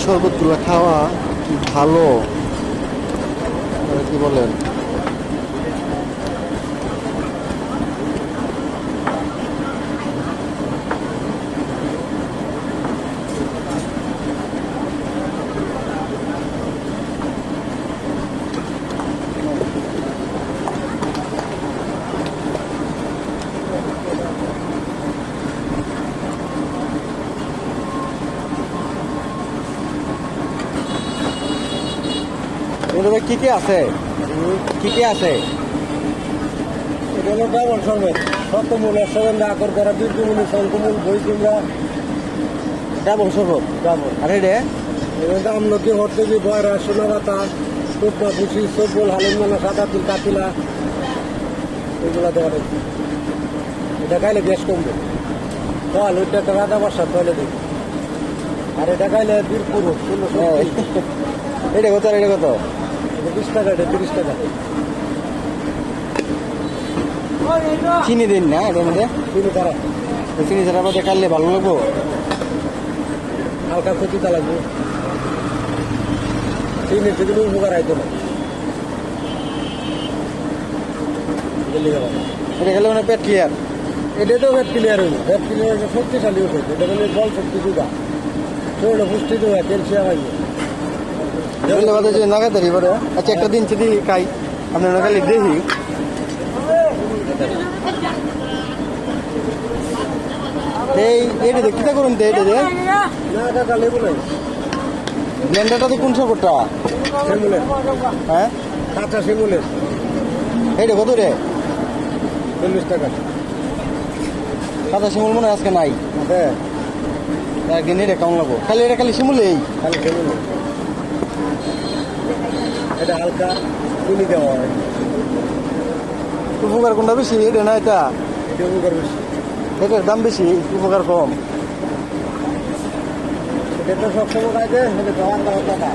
শরবতগুলো খাওয়া কি ভালো, কি বলেন? কি কি আছে, কি কি আছে? এটা হলো ডাবল শরবত, শতমূল, অশ্বগন্ধা, আকর করা, বীর্যমূল, শঙ্কমূল, বই কুমড়া, ডাবল শরবত। ডাবল। আর এটা এটা আমলকি, হরতকি, বয়রা, সোনাপাতা, টুকরা, পুষি, সবল, হালিমানা, সাদা তিল, কাতিলা, এগুলো দেওয়া রয়েছে। এটা খাইলে গ্যাস কমবে। ফল ওইটা একটা রাধা বাসা তলে দিই। আর এটা খাইলে বীরপুর 16 এটা কত? আর এটা কত? 20 টাকা, এটা 30 টাকা। চিনি দিন না এটার মধ্যে? চিনি তারা চিনি ছাড়া বাদে খাইলে ভালো লাগবো? হালকা ক্ষতিটা লাগবে। চিনি সেগুলো উপকার আইতো না। এটা খেলে মানে পেট ক্লিয়ার। এটা তো পেট ক্লিয়ার হইল। পেট ক্লিয়ার শক্তিশালী উঠে, এটা মানে জল শক্তি যোগা, শরীরে পুষ্টি যোগা, ক্যালসিয়াম আইবে। বাদে যে নাগাদারি পরে। আচ্ছা, একটা দিন যদি খাই আপনারা খালি দেখি। এই এটা কিটা করুন তো, এটা যে না কাকা লেবু নাই, ব্লেন্ডারটাতে কোন শরবতটা? শিমুলের, হ্যাঁ কাঁচা শিমুলের, এইটা কত রে? 40 টাকা। কাঁচা শিমুল মনে হয় আজকে নাই। হ্যাঁ, একদিন এটা কেমন লাগবো? খালি এটা খালি শিমুলেই। খালি শিমুলের। এটা হালকা চিনি দেওয়া হয়। উপকার কোনটা বেশি, এটা না এটা? এটা উপকার বেশি। এটার দাম বেশি, উপকার কম। এটা তো সবসময় খাইতে, এটা খাওয়ার দাওয়ার টাকা।